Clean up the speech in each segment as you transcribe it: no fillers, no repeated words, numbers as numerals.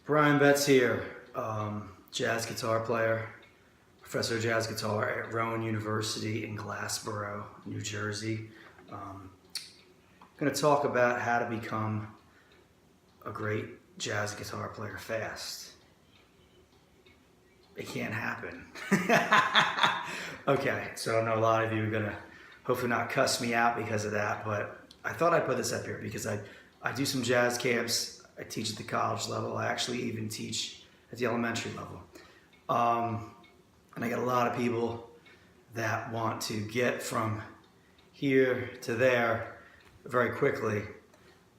Brian Betz here, jazz guitar player, professor of jazz guitar at Rowan University in Glassboro, New Jersey. I'm going to talk about how to become a great jazz guitar player fast. It can't happen. Okay, so I know a lot of you are going to hopefully not cuss me out because of that, but I thought I'd put this up here because I do some jazz camps. I teach at the college level. I actually even teach at the elementary level. And I got a lot of people that want to get from here to there very quickly.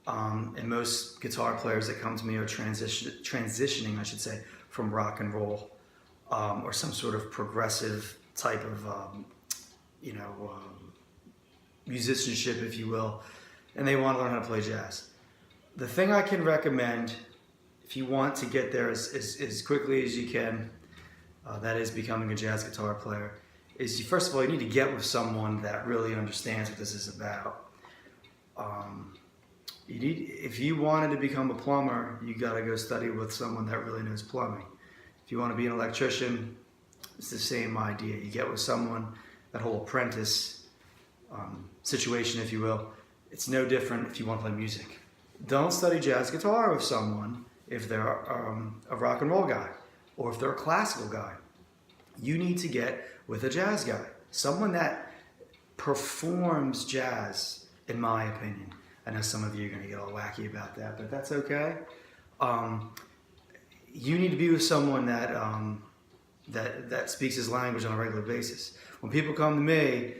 And most guitar players that come to me are transitioning, I should say, from rock and roll or some sort of progressive type of, musicianship, if you will, and they want to learn how to play jazz. The thing I can recommend, if you want to get there as quickly as you can, that is becoming a jazz guitar player, is first of all, you need to get with someone that really understands what this is about. If you wanted to become a plumber, you got to go study with someone that really knows plumbing. If you want to be an electrician, it's the same idea. You get with someone, that whole apprentice situation, if you will. It's no different if you want to play music. Don't study jazz guitar with someone if they're a rock and roll guy or if they're a classical guy. You need to get with a jazz guy, someone that performs jazz, in my opinion. I know some of you are going to get all wacky about that, but that's okay. You need to be with someone that speaks his language on a regular basis. When people come to me,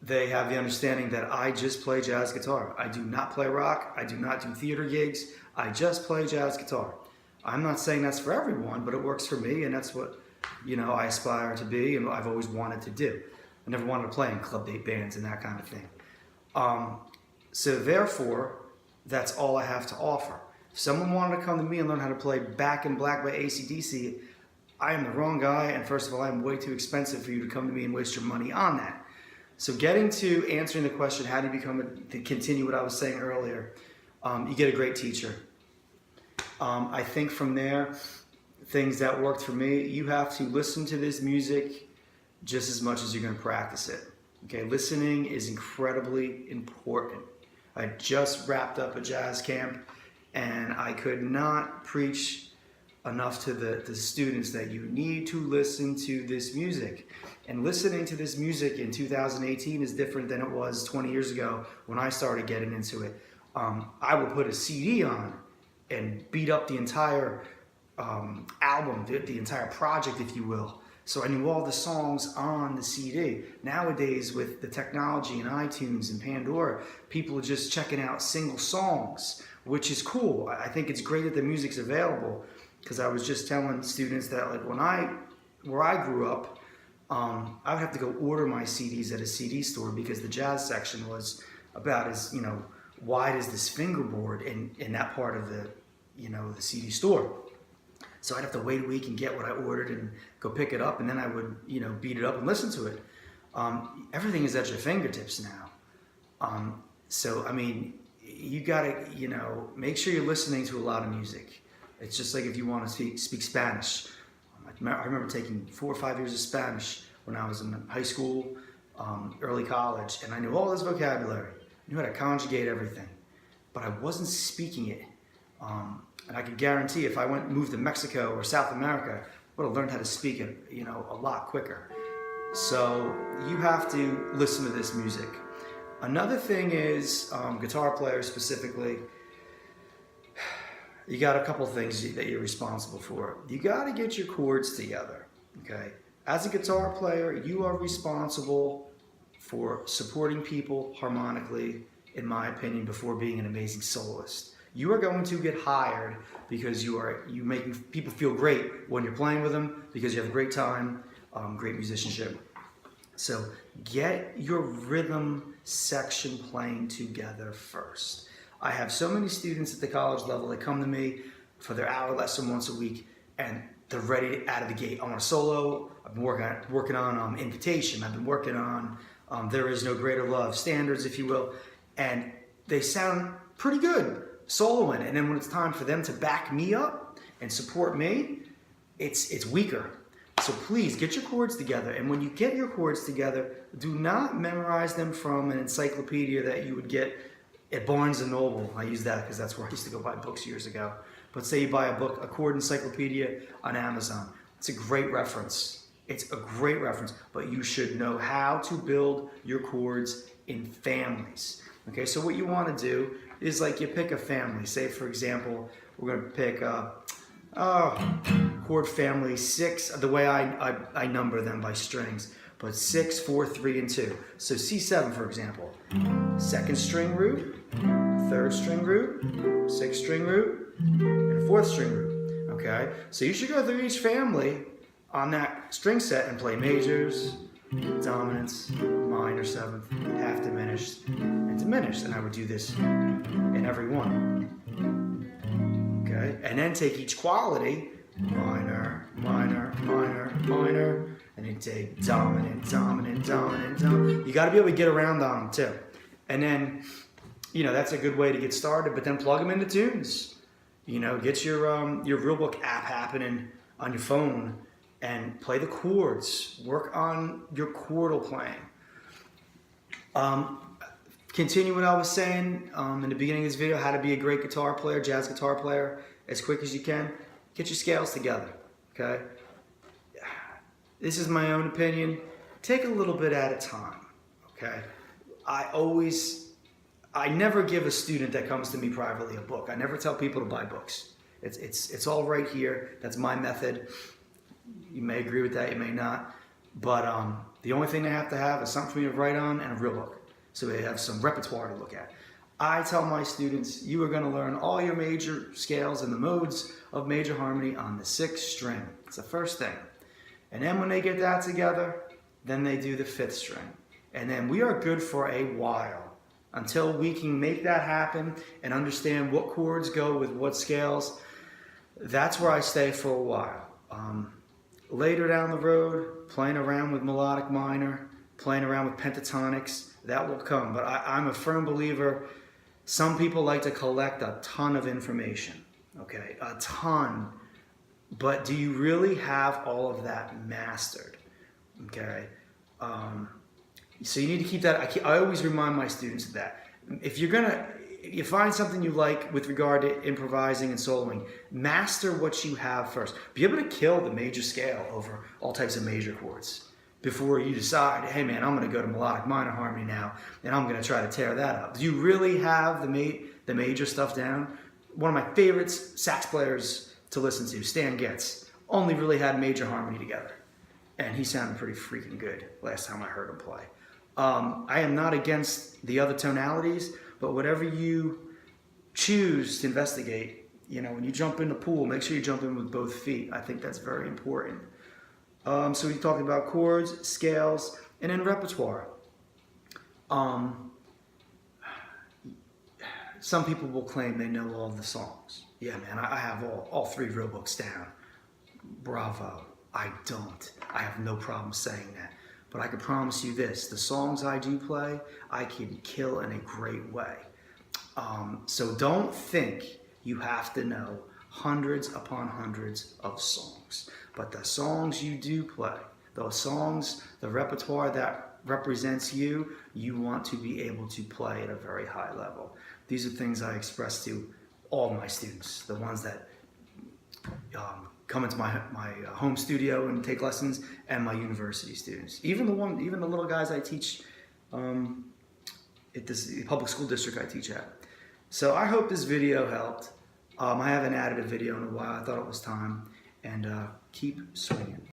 they have the understanding that I just play jazz guitar. I do not play rock. I do not do theater gigs. I just play jazz guitar. I'm not saying that's for everyone, but it works for me, and that's what I aspire to be, and I've always wanted to do. I never wanted to play in club date bands and that kind of thing. So therefore, that's all I have to offer. If someone wanted to come to me and learn how to play Back in Black by AC/DC, I am the wrong guy, and first of all, I'm way too expensive for you to come to me and waste your money on that. So getting to answering the question, how do you to continue what I was saying earlier, you get a great teacher. I think from there, things that worked for me, you have to listen to this music just as much as you're going to practice it. Okay, listening is incredibly important. I just wrapped up a jazz camp, and I could not preach enough to the students that you need to listen to this music. And listening to this music in 2018 is different than it was 20 years ago when I started getting into it. I would put a CD on and beat up the entire album, the entire project, if you will. So I knew all the songs on the CD. Nowadays, with the technology and iTunes and Pandora, people are just checking out single songs, which is cool. I think it's great that the music's available, because I was just telling students that, like, where I grew up, I would have to go order my CDs at a CD store because the jazz section was about as wide as this fingerboard in that part of the the CD store. So I'd have to wait a week and get what I ordered and go pick it up, and then I would beat it up and listen to it. Everything is at your fingertips now. So I mean, you gotta make sure you're listening to a lot of music. It's just like if you want to speak Spanish. I remember taking 4 or 5 years of Spanish when I was in high school, early college, and I knew all this vocabulary. I knew how to conjugate everything, but I wasn't speaking it. And I could guarantee if I moved to Mexico or South America, I would have learned how to speak it, a lot quicker. So you have to listen to this music. Another thing is, guitar players specifically, you got a couple things that you're responsible for. You got to get your chords together, okay? As a guitar player, you are responsible for supporting people harmonically, in my opinion, before being an amazing soloist. You are going to get hired because you making people feel great when you're playing with them, because you have a great time, great musicianship. So get your rhythm section playing together first. I have so many students at the college level that come to me for their hour lesson once a week, and they're ready out of the gate. I want a solo. I've been working on Invitation. I've been working on There Is No Greater Love, standards, if you will, and they sound pretty good. soloing, and then when it's time for them to back me up and support me, it's weaker. So please get your chords together, and when you get your chords together, do not memorize them from an encyclopedia that you would get at Barnes & Noble. I use that because that's where I used to go buy books years ago. But say you buy a book, a chord encyclopedia on Amazon. It's a great reference. It's a great reference, but you should know how to build your chords in families. Okay, so what you want to do is like you pick a family. Say, for example, we're going to pick chord family 6, the way I number them by strings, but 6, 4, 3, and 2. So C7, for example, 2nd string root, 3rd string root, 6th string root, and 4th string root. Okay, so you should go through each family on that string set and play majors, dominants, minor 7th, half diminished, and diminished. And I would do this in every one. Okay, and then take each quality, minor, minor, minor, minor, and then take dominant, dominant, dominant, dominant. You got to be able to get around on them too. And then, you know, that's a good way to get started. But then plug them into tunes. You know, get your Real Book app happening on your phone and play the chords. Work on your chordal playing. Continue what I was saying in the beginning of this video, how to be a great guitar player, jazz guitar player, as quick as you can. Get your scales together, okay? This is my own opinion. Take a little bit at a time, okay? I never give a student that comes to me privately a book. I never tell people to buy books. It's all right here. That's my method. You may agree with that, you may not. But the only thing they have to have is something for me to write on and a real book. So they have some repertoire to look at. I tell my students, you are going to learn all your major scales and the modes of major harmony on the 6th string. It's the first thing. And then when they get that together, then they do the 5th string. And then we are good for a while until we can make that happen and understand what chords go with what scales. That's where I stay for a while. Later down the road, playing around with melodic minor, playing around with pentatonics, that will come. But I'm a firm believer, some people like to collect a ton of information, okay, a ton. But do you really have all of that mastered, okay? So you need to keep that, I always remind my students of that. If you find something you like with regard to improvising and soloing, master what you have first. Be able to kill the major scale over all types of major chords before you decide, hey man, I'm going to go to melodic minor harmony now, and I'm going to try to tear that up. Do you really have the major stuff down? One of my favorite sax players to listen to, Stan Getz, only really had major harmony together. And he sounded pretty freaking good last time I heard him play. I am not against the other tonalities, but whatever you choose to investigate, you know, when you jump in the pool, make sure you jump in with both feet. I think that's very important. So we talked about chords, scales, and then repertoire. Some people will claim they know all the songs. Yeah, man, I have all 3 real books down. Bravo. I don't. I have no problem saying that. But I can promise you this, the songs I do play, I can kill in a great way. So don't think you have to know hundreds upon hundreds of songs. But the songs you do play, those songs, the repertoire that represents you, you want to be able to play at a very high level. These are things I express to all my students, the ones that come into my home studio and take lessons, and my university students. Even the little guys I teach at this public school district I teach at. So I hope this video helped. I haven't added a video in a while. I thought it was time. And keep swinging.